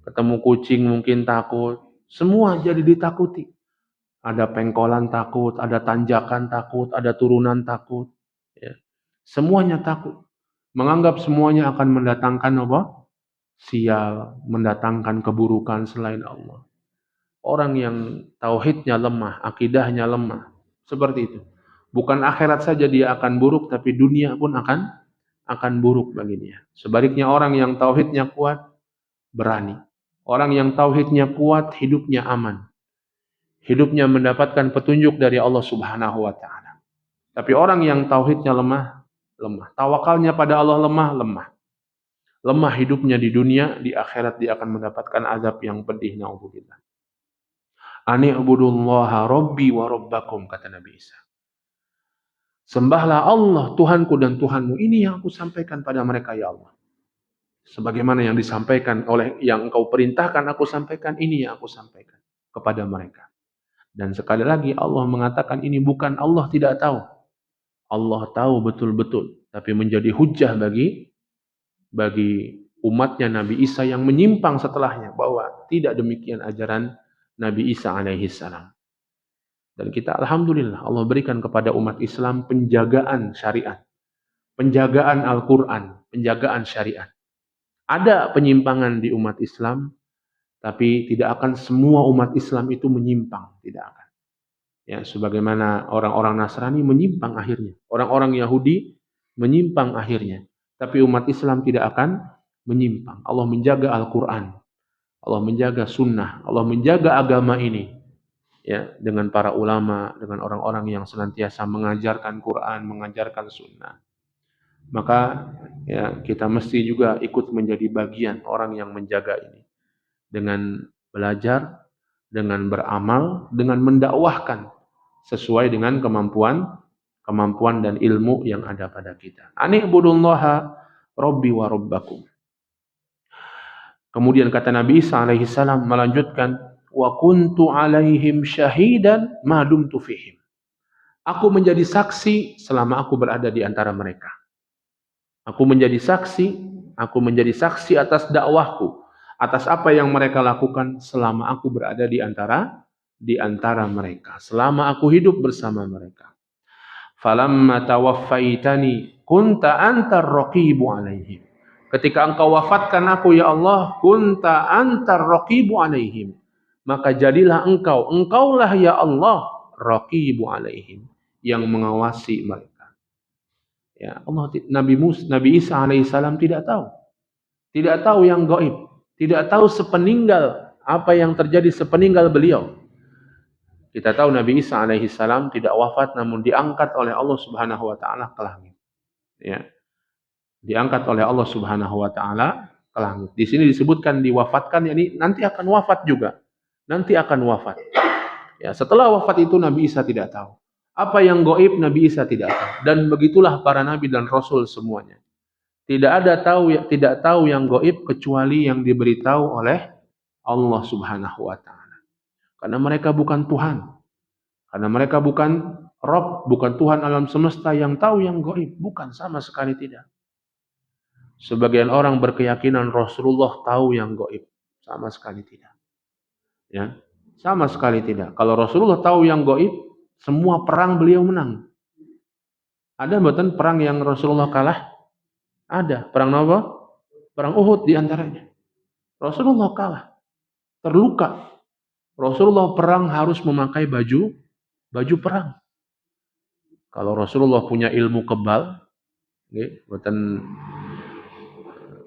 ketemu kucing mungkin takut, semua jadi ditakuti. Ada pengkolan takut, ada tanjakan takut, ada turunan takut, ya. Semuanya takut, menganggap semuanya akan mendatangkan apa? Sial, mendatangkan keburukan selain Allah. Orang yang tauhidnya lemah, akidahnya lemah, seperti itu. Bukan akhirat saja dia akan buruk, tapi dunia pun akan buruk bagi dia. Sebaliknya orang yang tauhidnya kuat, berani. Orang yang tauhidnya kuat, hidupnya aman. Hidupnya mendapatkan petunjuk dari Allah Subhanahu wa Ta'ala. Tapi orang yang tauhidnya lemah. Tawakalnya pada Allah lemah. Lemah hidupnya di dunia, di akhirat dia akan mendapatkan azab yang pedih, na'udzubillah. Ani'budullaha rabbi wa rabbakum, kata Nabi Isa. Sembahlah Allah, Tuhanku dan Tuhanmu. Ini yang aku sampaikan pada mereka, ya Allah. Sebagaimana yang disampaikan oleh yang engkau perintahkan aku sampaikan, ini yang aku sampaikan kepada mereka. Dan sekali lagi Allah mengatakan ini bukan Allah tidak tahu. Allah tahu betul-betul. Tapi menjadi hujah bagi umatnya Nabi Isa yang menyimpang setelahnya. Bahwa tidak demikian ajaran Nabi Isa alaihi salam. Dan kita alhamdulillah Allah berikan kepada umat Islam penjagaan syariat. Penjagaan Al-Quran. Penjagaan syariat. Ada penyimpangan di umat Islam. Tapi tidak akan semua umat Islam itu menyimpang. Tidak akan. Ya, sebagaimana orang-orang Nasrani menyimpang akhirnya. Orang-orang Yahudi menyimpang akhirnya. Tapi umat Islam tidak akan menyimpang. Allah menjaga Al-Quran. Allah menjaga sunnah. Allah menjaga agama ini. Ya, dengan para ulama, dengan orang-orang yang senantiasa mengajarkan Quran, mengajarkan sunnah. Maka ya, kita mesti juga ikut menjadi bagian orang yang menjaga ini. Dengan belajar, dengan beramal, dengan mendakwahkan sesuai dengan kemampuan dan ilmu yang ada pada kita. Ani'budullaha rabbi wa rabbakum. Kemudian kata Nabi Isa alaihi salam melanjutkan, wa kuntu alaihim syahidan ma dumtu fihim. Aku menjadi saksi selama aku berada di antara mereka. Aku menjadi saksi atas dakwahku, atas apa yang mereka lakukan selama aku berada di antara mereka, selama aku hidup bersama mereka. Falamma tawaffaitani kunta antar raqibu alaihim. Ketika engkau wafatkan aku ya Allah, kunta antar raqibu alaihim. Maka jadilah engkaulah ya Allah, raqibu alaihim, yang mengawasi mereka. Ya Allah, Nabi Isa alaihissalam tidak tahu yang gaib, tidak tahu sepeninggal apa yang terjadi sepeninggal beliau. Kita tahu Nabi Isa alaihissalam tidak wafat, namun diangkat oleh Allah Subhanahu wa Ta'ala ke langit. Ya, diangkat oleh Allah Subhanahu wa Ta'ala ke langit. Di sini disebutkan diwafatkan, yakni nanti akan wafat juga. Nanti akan wafat. Ya, setelah wafat itu Nabi Isa tidak tahu. Apa yang gaib Nabi Isa tidak tahu. Dan begitulah para nabi dan rasul semuanya. Tidak tahu yang gaib kecuali yang diberitahu oleh Allah Subhanahu wa Ta'ala. Karena mereka bukan Tuhan. Karena mereka bukan Rabb, bukan Tuhan alam semesta yang tahu yang gaib. Bukan, sama sekali tidak. Sebagian orang berkeyakinan Rasulullah tahu yang gaib. Sama sekali tidak. Ya, sama sekali tidak. Kalau Rasulullah tahu yang gaib, Semua perang beliau menang. Ada mboten perang yang Rasulullah kalah? Ada. Perang apa? Perang Uhud di antaranya. Rasulullah kalah, terluka. Rasulullah perang harus memakai baju perang. Kalau Rasulullah punya ilmu kebal, nggih,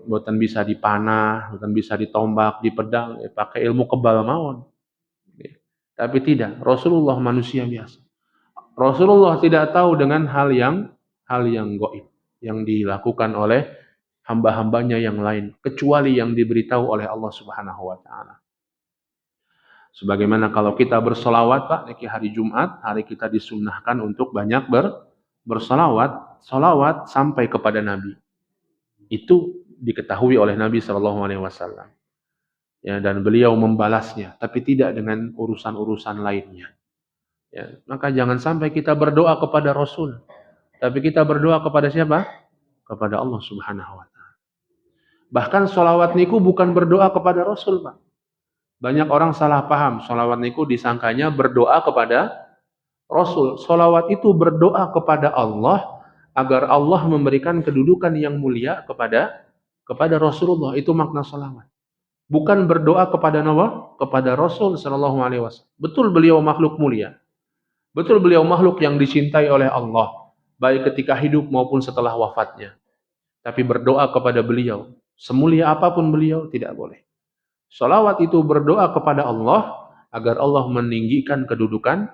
boten bisa dipanah, boten bisa ditombak, dipedang, pakai ilmu kebal mawon. Tapi tidak, Rasulullah manusia biasa. Rasulullah tidak tahu dengan hal yang gaib yang dilakukan oleh hamba-hambanya yang lain, kecuali yang diberitahu oleh Allah Subhanahu wa taala. Sebagaimana kalau kita bersolawat, Pak, di hari Jumat, hari kita disunnahkan untuk banyak bersolawat, solawat sampai kepada Nabi. Itu diketahui oleh Nabi Shallallahu Alaihi Wasallam. Ya, dan beliau membalasnya, tapi tidak dengan urusan-urusan lainnya. Ya, maka jangan sampai kita berdoa kepada Rasul, tapi kita berdoa kepada siapa? Kepada Allah Subhanahu Wa Taala. Bahkan solawat niku bukan berdoa kepada Rasul, Pak. Banyak orang salah paham, solawat niku disangkanya berdoa kepada Rasul. Solawat itu berdoa kepada Allah agar Allah memberikan kedudukan yang mulia kepada Rasulullah. Itu makna solawat. Bukan berdoa kepada Nabi, kepada Rasul Sallallahu Alaihi Wasallam. Betul beliau makhluk mulia. Betul beliau makhluk yang dicintai oleh Allah, baik ketika hidup maupun setelah wafatnya. Tapi berdoa kepada beliau, semulia apapun beliau, tidak boleh. Salawat itu berdoa kepada Allah agar Allah meninggikan kedudukan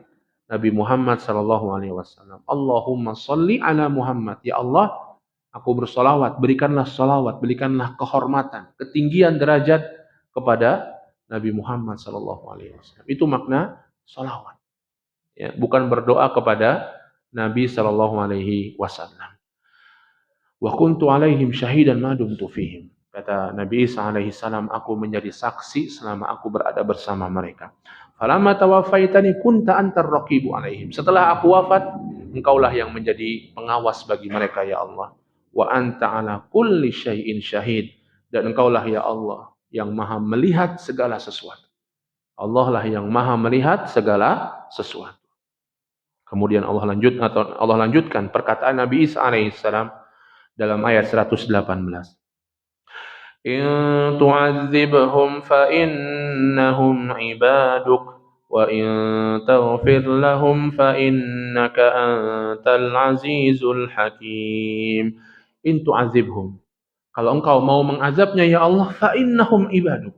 Nabi Muhammad sallallahu alaihi wasallam. Allahumma shalli ala Muhammad. Ya Allah, aku bersolawat, berikanlah salawat, berikanlah kehormatan, ketinggian derajat kepada Nabi Muhammad sallallahu alaihi wasallam. Itu makna salawat. Ya, bukan berdoa kepada Nabi sallallahu alaihi wasallam. Wa kuntu alaihim syahidan ma dumtu fihim. Kata Nabi Isa alaihi salam, aku menjadi saksi selama aku berada bersama mereka. Falamma tawaffaitani kunta antar raqibu alaihim. Setelah aku wafat, engkaulah yang menjadi pengawas bagi mereka ya Allah. Wa anta ala kulli syai'in syahid. Dan engkaulah ya Allah yang maha melihat segala sesuatu. Allah lah yang maha melihat segala sesuatu. Kemudian Allah lanjutkan perkataan Nabi Isa alaihi salam dalam ayat 118. In tu'adzibhum fa innahum ibaduk wa in taghfir lahum fa innaka antal azizul hakim. In tu'adzibhum, kalau engkau mau mengazabnya ya Allah, fa innahum ibaduk,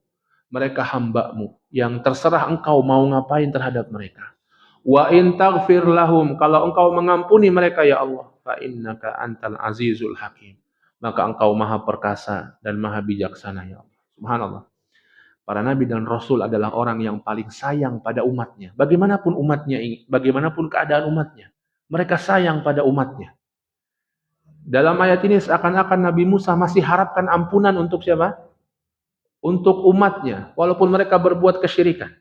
mereka hamba-Mu yang terserah engkau mau ngapain terhadap mereka. Wa in taghfir lahum, kalau engkau mengampuni mereka ya Allah, fa innaka antal azizul hakim, maka engkau maha perkasa dan maha bijaksana ya Allah. Subhanallah. Para nabi dan rasul adalah orang yang paling sayang pada umatnya. Bagaimanapun umatnya ini, bagaimanapun keadaan umatnya, mereka sayang pada umatnya. Dalam ayat ini seakan-akan Nabi Musa masih harapkan ampunan untuk siapa? Untuk umatnya, walaupun mereka berbuat kesyirikan.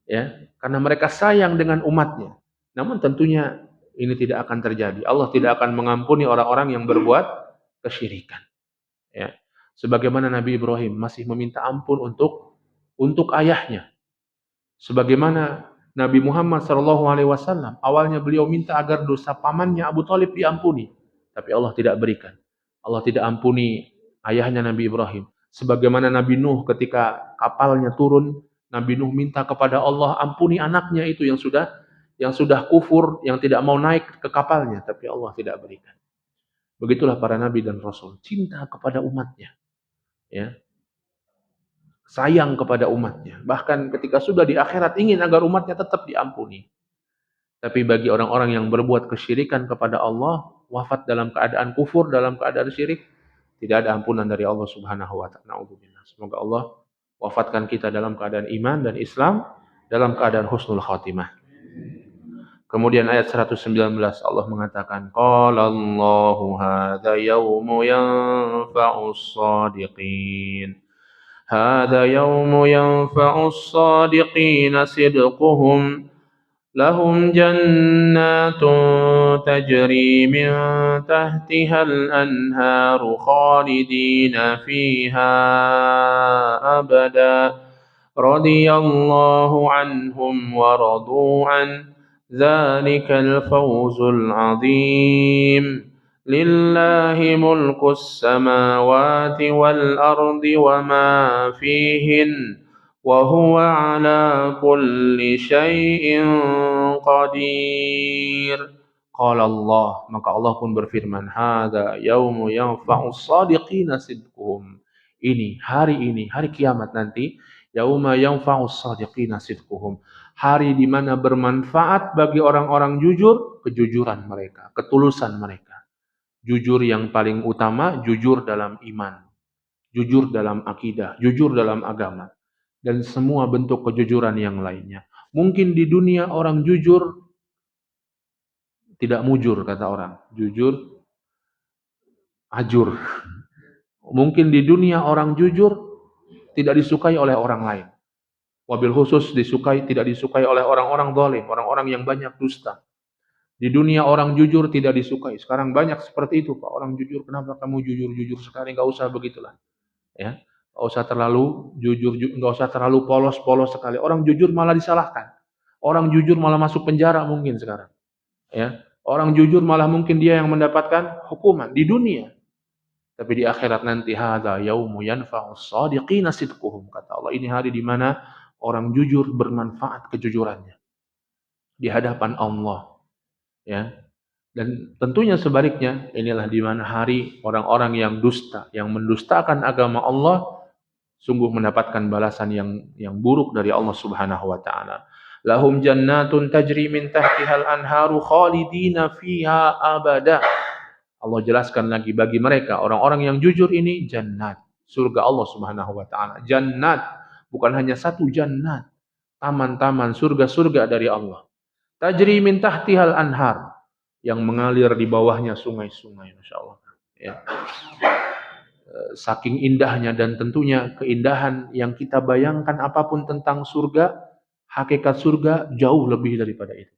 Ya, karena mereka sayang dengan umatnya. Namun tentunya ini tidak akan terjadi. Allah tidak akan mengampuni orang-orang yang berbuat kesyirikan. Ya. Sebagaimana Nabi Ibrahim masih meminta ampun untuk ayahnya. Sebagaimana Nabi Muhammad SAW awalnya beliau minta agar dosa pamannya Abu Thalib diampuni, tapi Allah tidak berikan. Allah tidak ampuni ayahnya Nabi Ibrahim. Sebagaimana Nabi Nuh ketika kapalnya turun, Nabi Nuh minta kepada Allah ampuni anaknya itu yang sudah kufur, yang tidak mau naik ke kapalnya, tapi Allah tidak berikan. Begitulah para nabi dan rasul, cinta kepada umatnya. Ya. Sayang kepada umatnya. Bahkan ketika sudah di akhirat ingin agar umatnya tetap diampuni. Tapi bagi orang-orang yang berbuat kesyirikan kepada Allah, wafat dalam keadaan kufur, dalam keadaan syirik, tidak ada ampunan dari Allah Subhanahu wa taala. Semoga Allah wafatkan kita dalam keadaan iman dan Islam, dalam keadaan husnul khatimah. Kemudian ayat 119 Allah mengatakan, qala Allahu hadza yaumu yanfa'us shadiqin. Hadza yaumu yanfa'us shadiqin sidquhum. Lahum jannatun tajri min tahtiha al-anharu khalidina fiha abada. Radiyallahu anhum wa radu an. Dzalikal fawzul 'adzim. Lillahi mulkus samawati wal ardi wa ma fihin wa huwa 'ala kulli syai'in qadir. Qala Allah, maka Allah pun berfirman, hadza yaumu yanfa'us shadiqina sidquhum. Ini, hari kiamat nanti, yauma yanfa'us shadiqina sidquhum. Hari di mana bermanfaat bagi orang-orang jujur kejujuran mereka, ketulusan mereka. Jujur yang paling utama, jujur dalam iman, jujur dalam akidah, jujur dalam agama, dan semua bentuk kejujuran yang lainnya. Mungkin di dunia orang jujur tidak mujur, kata orang. Jujur, ajur. Mungkin di dunia orang jujur tidak disukai oleh orang lain. Wabil khusus tidak disukai oleh orang-orang zalim, orang-orang yang banyak dusta. Di dunia orang jujur tidak disukai. Sekarang banyak seperti itu, Pak. Orang jujur, kenapa kamu jujur-jujur sekali? Enggak usah begitulah. Ya. Enggak usah terlalu jujur, enggak usah terlalu polos-polos sekali. Orang jujur malah disalahkan. Orang jujur malah masuk penjara mungkin sekarang. Ya. Orang jujur malah mungkin dia yang mendapatkan hukuman di dunia. Tapi di akhirat nanti hadza yaumu yanfa'us shadiqina sidquhum, kata Allah. Ini hari di mana orang jujur bermanfaat kejujurannya di hadapan Allah. Ya. Dan tentunya sebaliknya, inilah di mana hari orang-orang yang dusta, yang mendustakan agama Allah, sungguh mendapatkan balasan yang buruk dari Allah Subhanahu wa taala. Lahum jannatun tajri min tahtihal anharu khalidina fiha abada. Allah jelaskan lagi bagi mereka orang-orang yang jujur ini jannat, surga Allah Subhanahu wa taala. Jannat, bukan hanya satu jannat, taman-taman, surga-surga dari Allah. Tajri min tahtihal anhar, yang mengalir di bawahnya sungai-sungai, Masya Allah. Ya. Saking indahnya, dan tentunya keindahan yang kita bayangkan apapun tentang surga, hakikat surga jauh lebih daripada itu.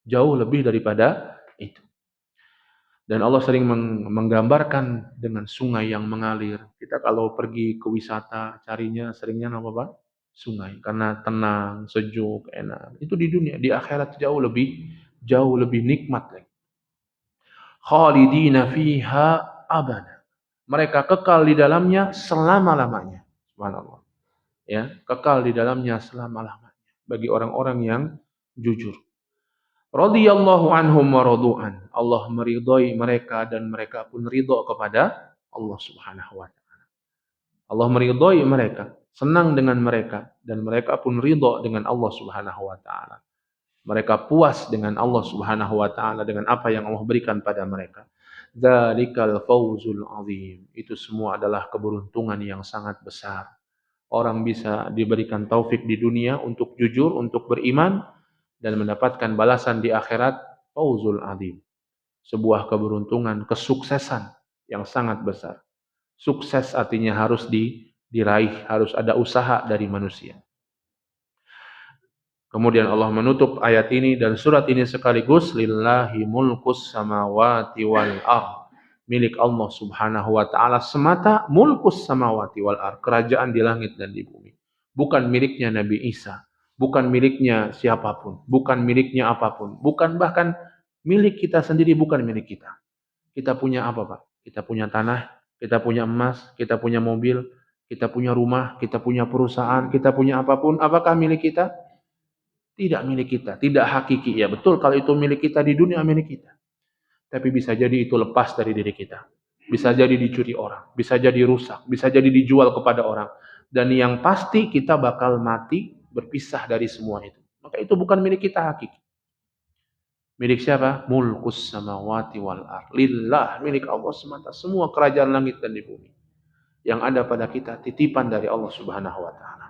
Jauh lebih daripada itu. Dan Allah sering menggambarkan dengan sungai yang mengalir. Kita kalau pergi ke wisata, carinya seringnya apa Pak? Sungai. Karena tenang, sejuk, enak. Itu di dunia. Di akhirat jauh lebih nikmat lagi. Khalidina fiha abada. Mereka kekal di dalamnya selama-lamanya. Subhanallah. Ya, kekal di dalamnya selama-lamanya bagi orang-orang yang jujur. Radhiyallahu anhum wa radu'an. Allah meridhai mereka dan mereka pun ridha kepada Allah Subhanahu wa taala. Allah meridhai mereka, senang dengan mereka, dan mereka pun ridha dengan Allah Subhanahu wa taala. Mereka puas dengan Allah Subhanahu wa taala, dengan apa yang Allah berikan pada mereka. Dzalikal fawzul azim. Itu semua adalah keberuntungan yang sangat besar. Orang bisa diberikan taufik di dunia untuk jujur, untuk beriman, dan mendapatkan balasan di akhirat, fawzul azim. Sebuah keberuntungan, kesuksesan yang sangat besar. Sukses artinya harus diraih, harus ada usaha dari manusia. Kemudian Allah menutup ayat ini dan surat ini sekaligus, lillahi mulkus samawati wal ardh. Milik Allah Subhanahu wa taala semata, mulkus samawati wal ardh, kerajaan di langit dan di bumi. Bukan miliknya Nabi Isa, bukan miliknya siapapun, bukan miliknya apapun, bukan bahkan milik kita sendiri, bukan milik kita. Kita punya apa, Pak? Kita punya tanah, kita punya emas, kita punya mobil, kita punya rumah, kita punya perusahaan, kita punya apapun, apakah milik kita? Tidak milik kita, tidak hakiki. Ya betul, kalau itu milik kita di dunia, milik kita. Tapi bisa jadi itu lepas dari diri kita. Bisa jadi dicuri orang, bisa jadi rusak, bisa jadi dijual kepada orang. Dan yang pasti kita bakal mati berpisah dari semua itu. Maka itu bukan milik kita hakiki. Milik siapa? Mulkus samawati wal ardh. Lillah, milik Allah semata. Semua kerajaan langit dan di bumi. Yang ada pada kita titipan dari Allah Subhanahu wa taala.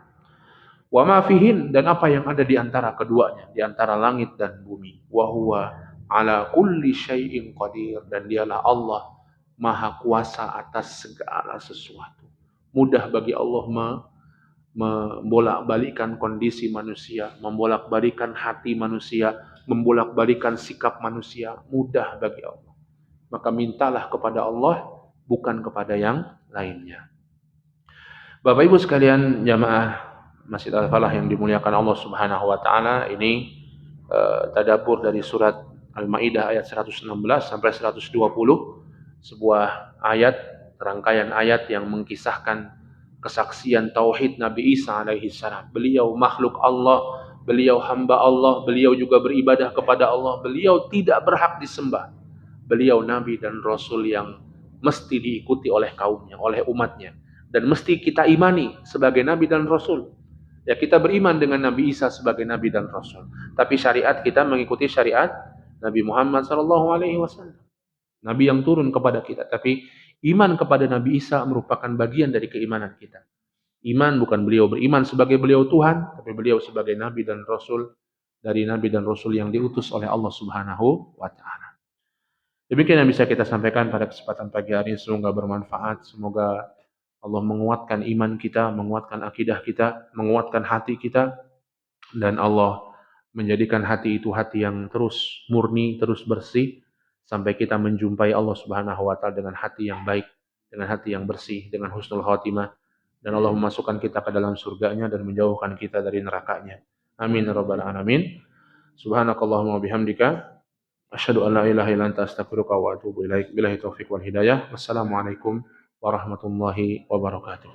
Wa ma fihin, dan apa yang ada di antara keduanya, di antara langit dan bumi. Wa huwa ala kulli syai'in qadir, dan dialah Allah maha kuasa atas segala sesuatu. Mudah bagi Allah membolak-balikan kondisi manusia, membolak-balikan hati manusia, membolak-balikan sikap manusia. Mudah bagi Allah. Maka mintalah kepada Allah, bukan kepada yang lainnya. Bapak Ibu sekalian, jamaah Masjid Al-Falah yang dimuliakan Allah Subhanahu wa taala, ini tadabbur dari surat Al-Maidah ayat 116 sampai 120, sebuah ayat, rangkaian ayat yang mengkisahkan kesaksian tauhid Nabi Isa alaihi salam. Beliau makhluk Allah, beliau hamba Allah, beliau juga beribadah kepada Allah, beliau tidak berhak disembah. Beliau nabi dan rasul yang mesti diikuti oleh kaumnya, oleh umatnya, dan mesti kita imani sebagai nabi dan rasul. Ya, kita beriman dengan Nabi Isa sebagai nabi dan rasul, tapi syariat kita mengikuti syariat Nabi Muhammad SAW, nabi yang turun kepada kita. Tapi iman kepada Nabi Isa merupakan bagian dari keimanan kita. Iman bukan beliau beriman sebagai beliau Tuhan, tapi beliau sebagai nabi dan rasul dari nabi dan rasul yang diutus oleh Allah Subhanahu wa taala. Demikian yang bisa kita sampaikan pada kesempatan pagi hari ini, semoga bermanfaat, semoga Allah menguatkan iman kita, menguatkan akidah kita, menguatkan hati kita, dan Allah menjadikan hati itu hati yang terus murni, terus bersih, sampai kita menjumpai Allah Subhanahu wa taala dengan hati yang baik, dengan hati yang bersih, dengan husnul khatimah, dan Allah memasukkan kita ke dalam surganya dan menjauhkan kita dari nerakanya. Amin ya rabbal alamin. Subhanakallahumma bihamdika asyhadu an la ilaha illa anta astaghfiruka wa atubu ilaik. Billahi taufiq wal hidayah. Wassalamualaikum warahmatullahi wabarakatuh.